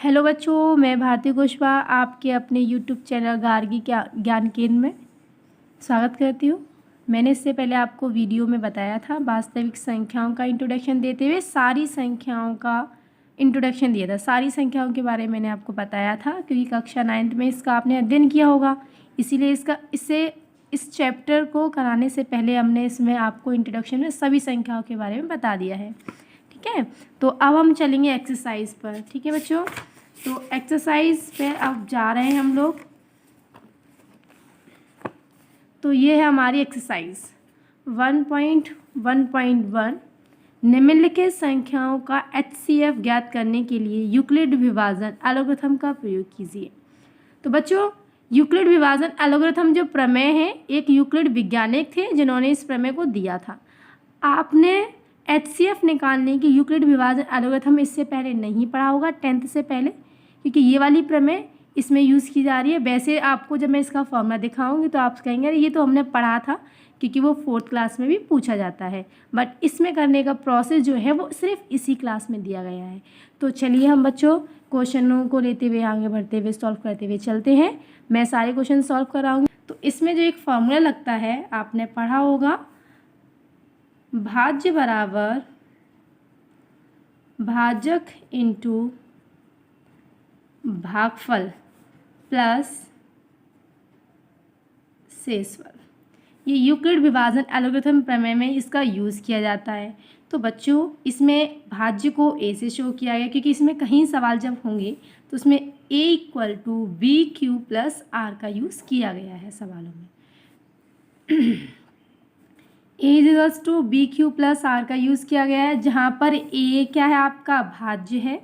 Hello बच्चों, मैं भारती कुशवाहा आपके अपने यूट्यूब चैनल गार्गी ज्ञान केंद्र में स्वागत करती हूँ। मैंने इससे पहले आपको वीडियो में बताया था वास्तविक संख्याओं का इंट्रोडक्शन देते हुए सारी संख्याओं का इंट्रोडक्शन दिया था। सारी संख्याओं के बारे में मैंने आपको बताया था क्योंकि कक्षा 9th में इसका आपने अध्ययन किया होगा, इसीलिए इस चैप्टर को कराने से पहले हमने इसमें आपको इंट्रोडक्शन में सभी संख्याओं के बारे में बता दिया है। ठीक है, तो अब हम चलेंगे एक्सरसाइज पर। ठीक है बच्चों, तो एक्सरसाइज पे अब जा रहे हैं हम लोग। तो ये है हमारी एक्सरसाइज 1.1.1 निम्नलिखित संख्याओं का HCF ज्ञात करने के लिए यूक्लिड विभाजन एल्गोरिथम का प्रयोग कीजिए। तो बच्चों, यूक्लिड विभाजन एल्गोरिथम जो प्रमेय है, एक यूक्लिड वैज्ञानिक थे जिन्होंने इस प्रमेय को दिया था। आपने HCF निकालने की यूक्लिड विभाजन एल्गोरिथम इससे पहले नहीं पढ़ा होगा 10th से पहले, क्योंकि ये वाली प्रमेय इसमें यूज़ की जा रही है। वैसे आपको जब मैं इसका फॉर्मूला दिखाऊंगी तो आप कहेंगे ये तो हमने पढ़ा था, क्योंकि वो 4th क्लास में भी पूछा जाता है, बट इसमें करने का प्रोसेस जो है वो सिर्फ इसी क्लास में दिया गया है। तो चलिए हम बच्चों क्वेश्चनों को लेते हुए आगे बढ़ते हुए सॉल्व करते हुए चलते हैं। मैं सारे क्वेश्चन सॉल्व कराऊंगी। तो इसमें जो एक फॉर्मूला लगता है आपने पढ़ा होगा, भाज्य बराबर भाजक इंटू भागफल प्लस शेषफल। ये यूक्लिड विभाजन एल्गोरिथम प्रमेय में इसका यूज़ किया जाता है। तो बच्चों, इसमें भाज्य को ए से शो किया गया, क्योंकि इसमें कहीं सवाल जब होंगे तो उसमें a = BQ + R का यूज़ किया गया है सवालों में। a = BQ + R का यूज़ किया गया है, जहाँ पर a क्या है आपका भाज्य है,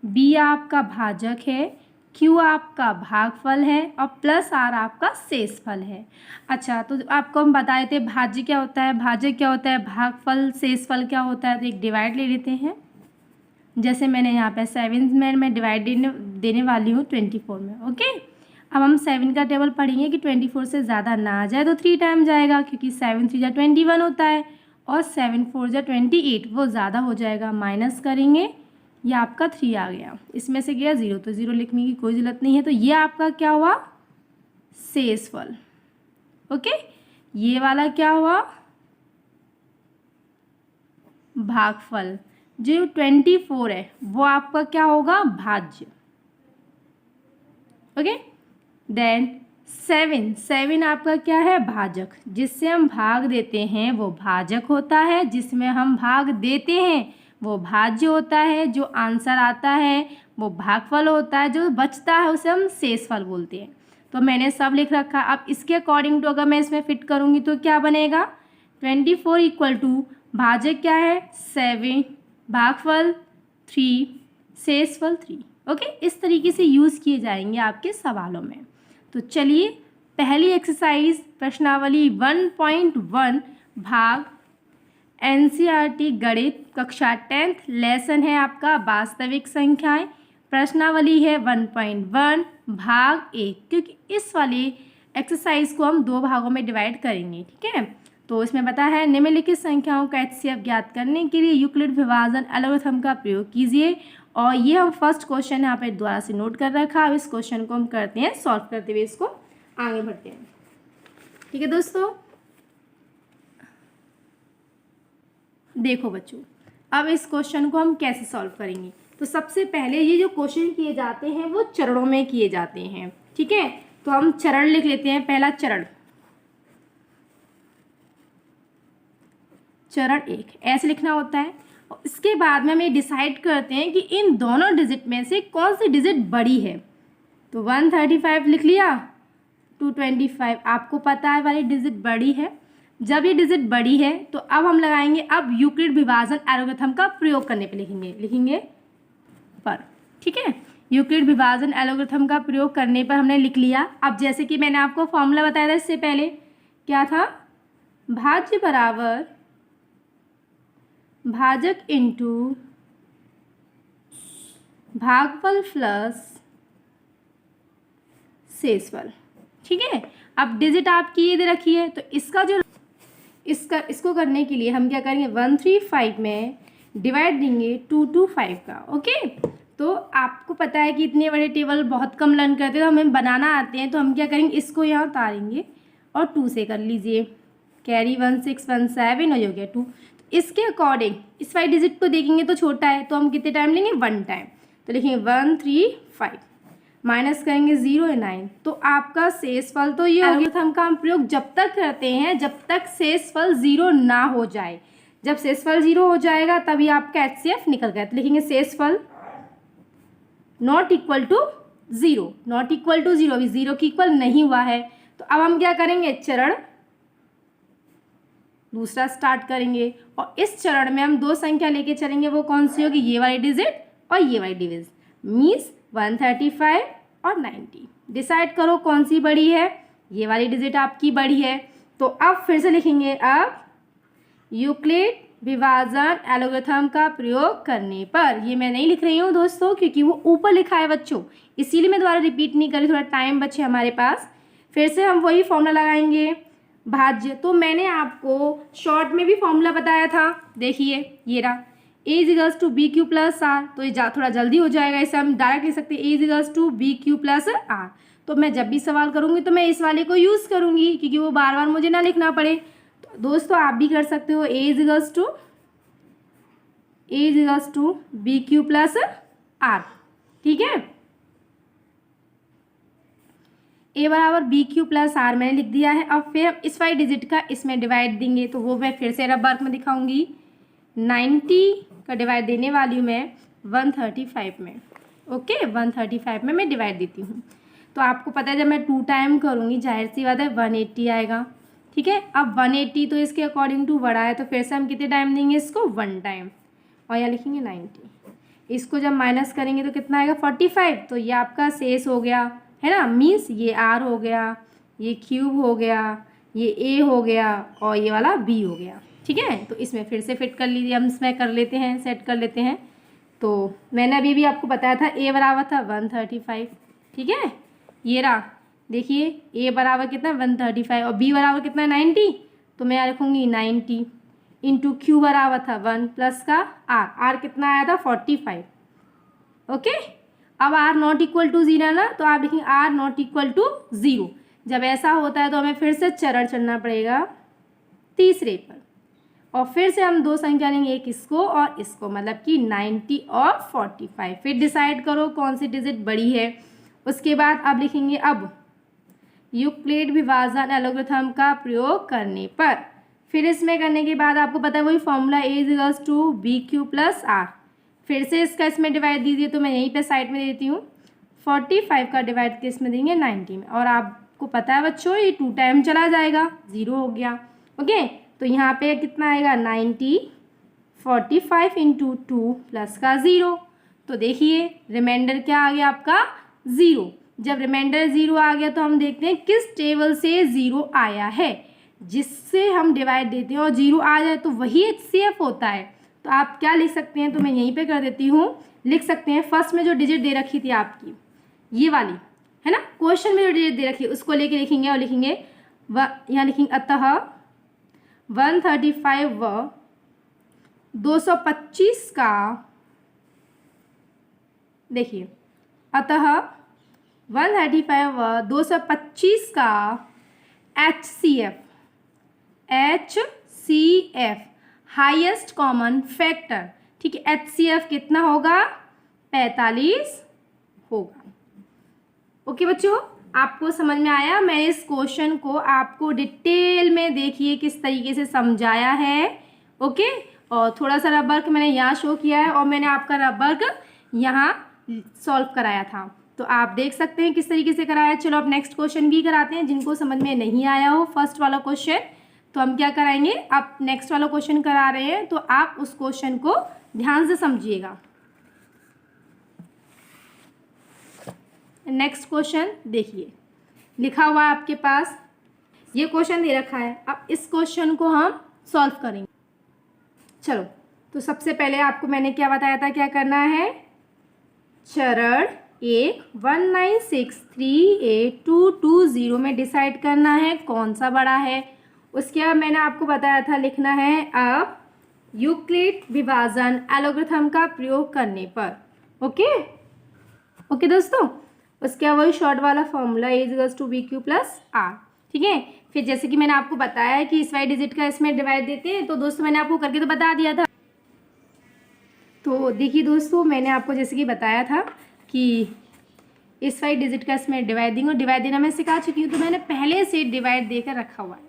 b आपका भाजक है, q आपका भागफल है और प्लस r आपका शेषफल है। अच्छा, तो आपको हम बताए थे भाज्य क्या होता है, भाजक क्या होता है, भागफल शेषफल क्या होता है। तो एक डिवाइड ले लेते हैं। जैसे मैंने यहाँ पे 7 में मैं डिवाइड देने वाली हूँ 24 में। ओके, अब हम 7 का टेबल पढ़ेंगे कि 24 से ज़्यादा ना आ जाए तो 3 टाइम जाएगा, क्योंकि 7 3 × 21 होता है और 7 4 × 28 वो ज़्यादा हो जाएगा। माइनस करेंगे, ये आपका 3 आ गया, इसमें से गया 0 तो 0 लिखने की कोई ज़रूरत नहीं है। तो ये आपका क्या हुआ, शेषफल। ओके, ये वाला क्या हुआ, भागफल। जो 24 है वो आपका क्या होगा, भाज्य। ओके, देन 7 आपका क्या है, भाजक। जिससे हम भाग देते हैं वो भाजक होता है, जिसमें हम भाग देते हैं वो भाज्य होता है, जो आंसर आता है वो भागफल होता है, जो बचता है उसे हम शेषफल बोलते हैं। तो मैंने सब लिख रखा। अब इसके अकॉर्डिंग टू अगर मैं इसमें फिट करूँगी तो क्या बनेगा, 24 = भाजक क्या है 7, भागफल 3, शेषफल 3। ओके, इस तरीके से यूज़ किए जाएंगे आपके सवालों में। तो चलिए पहली एक्सरसाइज प्रश्नावली 1.1 भाग NCERT गणित कक्षा 10th लेसन है आपका वास्तविक संख्याएं। प्रश्नावली है 1.1 भाग 1, क्योंकि इस वाली एक्सरसाइज को हम 2 भागों में डिवाइड करेंगे। ठीक है, तो इसमें बता है निम्नलिखित संख्याओं का HCF ज्ञात करने के लिए यूक्लिड विभाजन एल्गोरिथम का प्रयोग कीजिए। और ये हम फर्स्ट क्वेश्चन यहाँ पे दोबारा से नोट कर रखा। अब इस क्वेश्चन को हम करते हैं सॉल्व करते हुए, इसको आगे बढ़ते हैं। ठीक है दोस्तों, देखो बच्चों, अब इस क्वेश्चन को हम कैसे सॉल्व करेंगे। तो सबसे पहले ये जो क्वेश्चन किए जाते हैं वो चरणों में किए जाते हैं। ठीक है, तो हम चरण लिख लेते हैं। पहला चरण 1 ऐसे लिखना होता है। और इसके बाद में हम ये डिसाइड करते हैं कि इन दोनों डिजिट में से कौन सी डिजिट बड़ी है। तो 135 लिख लिया, 225 आपको पता है वाली डिजिट बड़ी है। जब ये डिजिट बड़ी है तो अब हम लगाएंगे, अब यूक्लिड विभाजन एल्गोरिथम का प्रयोग करने पे लिखेंगे पर। ठीक है, यूक्लिड विभाजन एल्गोरिथम का प्रयोग करने पर हमने लिख लिया। अब जैसे कि मैंने आपको फॉर्मूला बताया था इससे पहले, क्या था, भाज्य बराबर भाजक इंटू भागफल प्लस शेषफल। ठीक है, अब डिजिट आपकी ये दे रखी है, तो इसको करने के लिए हम क्या करेंगे, 135 में डिवाइड देंगे 2 to 5 का। ओके, तो आपको पता है कि इतने बड़े टेबल बहुत कम लर्न करते हैं, तो हमें बनाना आते हैं। तो हम क्या करेंगे, इसको यहाँ उतारेंगे और 2 से कर लीजिए, कैरी 1 6 1 7 हो गया 2। इसके अकॉर्डिंग इस 5 डिजिट को देखेंगे तो छोटा है, तो हम कितने टाइम लेंगे, 1 टाइम। तो लिखेंगे 1 3 5, माइनस करेंगे 0 9। तो आपका शेषफल तो ये हो गया। हम का प्रयोग जब तक करते हैं जब तक शेषफल 0 ना हो जाए। जब शेषफल 0 हो जाएगा तभी आपका HCF निकल गया। तो लिखेंगे शेषफल not equal to 0, not equal to 0, अभी 0 की इक्वल नहीं हुआ है। तो अब हम क्या करेंगे, चरण दूसरा स्टार्ट करेंगे और इस चरण में हम 2 संख्या लेके चलेंगे। वो कौन सी होगी, ये वाली डिजिट और ये वाली डिजिट, मीन्स 135 और 90। डिसाइड करो कौन सी बड़ी है, ये वाली डिजिट आपकी बड़ी है। तो अब फिर से लिखेंगे, अब यूक्लिड विभाजन एलोगैथम का प्रयोग करने पर, ये मैं नहीं लिख रही हूँ दोस्तों क्योंकि वो ऊपर लिखा है बच्चों, इसीलिए मैं दोबारा रिपीट नहीं कर रही, थोड़ा टाइम बचे हमारे पास। फिर से हम वही फॉर्मूला लगाएंगे, भाज्य। तो मैंने आपको शॉर्ट में भी फॉर्मूला बताया था, देखिए ये रहा, A equals to B Q plus R. तो ये थोड़ा जल्दी हो जाएगा, इसे हम डायरेक्ट लिख सकते हैं A equals to B Q plus R. तो मैं जब भी सवाल करूँगी तो मैं इस वाले को यूज़ करूँगी क्योंकि वो बार बार मुझे ना लिखना पड़े। तो दोस्तों आप भी कर सकते हो, A equals to B Q plus R, ठीक है। A बराबर बी क्यू प्लस आर मैंने लिख दिया है। अब फिर हम इस 5 डिजिट का इसमें डिवाइड देंगे, तो वो मैं फिर से रफ वर्क में दिखाऊंगी। 90 का डिवाइड देने वाली हूँ मैं 135 में, ओके 135 में मैं डिवाइड देती हूँ। तो आपको पता है जब मैं 2 टाइम करूँगी जाहिर सी बात है 180 आएगा, ठीक है। अब 180 तो इसके अकॉर्डिंग टू बड़ा है, तो फिर से हम कितने टाइम देंगे इसको, 1 टाइम, और यहाँ लिखेंगे 90। इसको जब माइनस करेंगे तो कितना आएगा, 45। तो ये आपका शेष हो गया है ना, मीन्स ये R हो गया, ये क्यूब हो गया, ये A हो गया और ये वाला B हो गया, ठीक है। तो इसमें फिर से फिट कर लीजिए, हम इसमें कर लेते हैं, सेट कर लेते हैं। तो मैंने अभी भी आपको बताया था A बराबर था 135, ठीक है। ये रहा, देखिए A बराबर कितना 135 और B बराबर कितना 90। तो मैं यहाँ रखूँगी 90 इंटू Q बराबर था 1 प्लस का R कितना आया था 45, ओके। अब R नॉट इक्वल टू 0 ना, तो आप लिखेंगे R नॉट इक्वल टू 0। जब ऐसा होता है तो हमें फिर से चरण चढ़ना पड़ेगा तीसरे पर, और फिर से हम 2 संख्या लेंगे, एक इसको और इसको, मतलब कि 90 और 45। फिर डिसाइड करो कौन सी डिजिट बड़ी है। उसके बाद अब लिखेंगे, अब यूक्लिड विभाजन एलोगैथम का प्रयोग करने पर, फिर इसमें करने के बाद आपको पता है वही formula A equals to B Q plus R. फिर से इसका इसमें डिवाइड दीजिए, तो मैं यहीं पे साइड में देती हूँ। 45 का डिवाइड किस में देंगे, 90 में। और आपको पता है बच्चों ये 2 टाइम चला जाएगा, 0 हो गया, ओके। तो यहाँ पे कितना आएगा 90, 45 इंटू 2 प्लस का 0। तो देखिए रिमाइंडर क्या आ गया आपका 0। जब रिमाइंडर 0 आ गया तो हम देखते हैं किस टेबल से 0 आया है, जिससे हम डिवाइड देते हैं और 0 आ जाए तो वही HCF होता है। तो आप क्या लिख सकते हैं, तो मैं यहीं पे कर देती हूँ, लिख सकते हैं फर्स्ट में जो डिजिट दे रखी थी आपकी ये वाली है ना, क्वेश्चन में जो डिजिट दे रखी है उसको लेके लिखेंगे और लिखेंगे यहाँ लिखेंगे अतः 135 व 225 का, देखिए अतः 135 व 225 का HCF हाईएस्ट कॉमन फैक्टर, ठीक है। HCF कितना होगा, 45 होगा, ओके बच्चों। आपको समझ में आया, मैंने इस क्वेश्चन को आपको डिटेल में देखिए किस तरीके से समझाया है, ओके। और थोड़ा सा रब वर्क मैंने यहाँ शो किया है और मैंने आपका रब वर्क यहाँ सॉल्व कराया था, तो आप देख सकते हैं किस तरीके से कराया। चलो अब नेक्स्ट क्वेश्चन भी कराते हैं, जिनको समझ में नहीं आया हो फर्स्ट वाला क्वेश्चन, तो हम क्या कराएंगे, अब नेक्स्ट वाला क्वेश्चन करा रहे हैं, तो आप उस क्वेश्चन को ध्यान से समझिएगा। नेक्स्ट क्वेश्चन देखिए, लिखा हुआ है आपके पास, ये क्वेश्चन दे रखा है। अब इस क्वेश्चन को हम सॉल्व करेंगे। चलो, तो सबसे पहले आपको मैंने क्या बताया था, क्या करना है, चरण 1 19638220 में डिसाइड करना है कौन सा बड़ा है। उसके बाद मैंने आपको बताया था लिखना है अब यूक्लिड विभाजन एलोगैथम का प्रयोग करने पर। ओके ओके दोस्तों, उसके बाद वही शॉर्ट वाला फॉर्मूला A=BQ + R, ठीक है। फिर जैसे कि मैंने आपको बताया है कि इस वाई डिजिट का इसमें डिवाइड देते हैं, तो दोस्तों मैंने आपको करके तो बता दिया था। तो देखिए दोस्तों, मैंने आपको जैसे कि बताया था कि इस वाई डिजिट का इसमें डिवाइड देंगे, और डिवाइड देना मैं सिखा चुकी हूँ, तो मैंने पहले से डिवाइड देकर रखा हुआ है,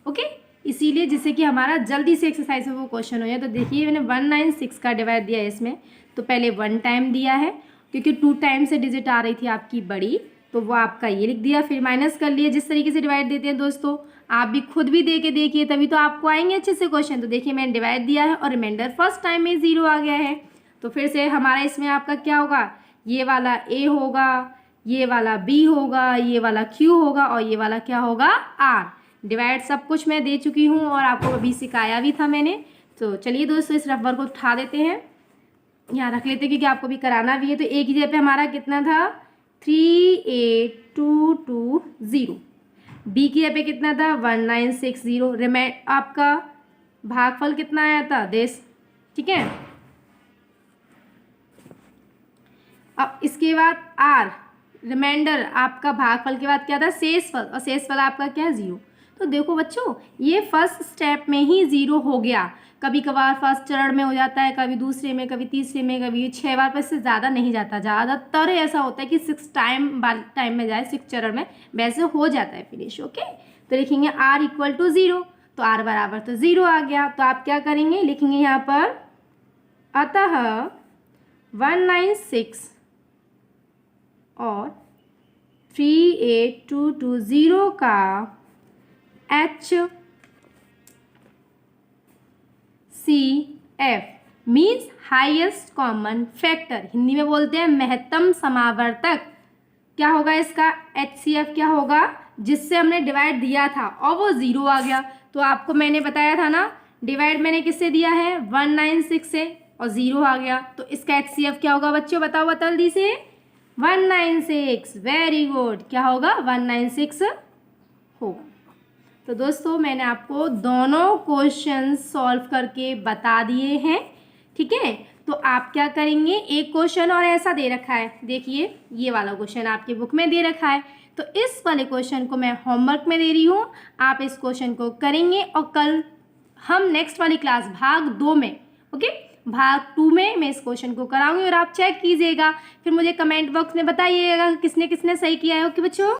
ओके। इसीलिए जिससे कि हमारा जल्दी से एक्सरसाइज में वो क्वेश्चन हो जाए। तो देखिए मैंने 196 का डिवाइड दिया है इसमें, तो पहले 1 टाइम दिया है, क्योंकि 2 टाइम से डिजिट आ रही थी आपकी बड़ी, तो वो आपका ये लिख दिया, फिर माइनस कर लिया। जिस तरीके से डिवाइड देते हैं दोस्तों, आप भी खुद भी दे के देखिए, तभी तो आपको आएंगे अच्छे से क्वेश्चन। तो देखिए मैंने डिवाइड दिया है और रिमाइंडर फर्स्ट टाइम में 0 आ गया है, तो फिर से हमारा इसमें आपका क्या होगा, ये वाला A होगा, ये वाला B होगा, ये वाला Q होगा, और ये वाला क्या होगा, R। डिवाइड सब कुछ मैं दे चुकी हूँ और आपको अभी सिखाया भी था मैंने। तो चलिए दोस्तों, इस रबर को उठा देते हैं, यहाँ रख लेते हैं, क्योंकि आपको भी कराना भी है। तो A की जगह पे हमारा कितना था, 38220। B की जगह पे कितना था, 1960। रिमाइंड आपका भागफल कितना आया था, 10, ठीक है। अब इसके बाद R, रिमाइंडर आपका भागफल के बाद क्या था, शेषफल, और शेषफल आपका क्या है, 0। तो देखो बच्चों, ये फर्स्ट स्टेप में ही 0 हो गया। कभी कभार फर्स्ट चरण में हो जाता है, कभी दूसरे में, कभी तीसरे में, कभी 6 बार पर से ज़्यादा नहीं जाता। ज़्यादातर ऐसा होता है कि 6 टाइम में जाए, 6 चरण में, वैसे हो जाता है फिनिश, ओके। तो लिखेंगे R = 0, तो R बराबर तो 0 आ गया। तो आप क्या करेंगे, लिखेंगे यहाँ पर, अतः 196 और 38220 का HCF means highest common factor, Hindi में बोलते हैं महत्तम समावर्तक। क्या होगा इसका HCF, क्या होगा, जिससे हमने डिवाइड दिया था और वो 0 आ गया। तो आपको मैंने बताया था ना, डिवाइड मैंने किससे दिया है, 196 से, और 0 आ गया। तो इसका HCF क्या होगा बच्चों, बताओ जल्दी से, 196। वेरी गुड, क्या होगा, 196 होगा। तो दोस्तों मैंने आपको दोनों क्वेश्चन सॉल्व करके बता दिए हैं, ठीक है। तो आप क्या करेंगे, एक क्वेश्चन और ऐसा दे रखा है, देखिए ये वाला क्वेश्चन आपकी बुक में दे रखा है, तो इस वाले क्वेश्चन को मैं होमवर्क में दे रही हूँ। आप इस क्वेश्चन को करेंगे और कल हम नेक्स्ट वाली क्लास भाग 2 में, ओके, भाग 2 में मैं इस क्वेश्चन को कराऊंगी और आप चेक कीजिएगा, फिर मुझे कमेंट बॉक्स में बताइएगा किसने किसने सही किया है, ओके बच्चों।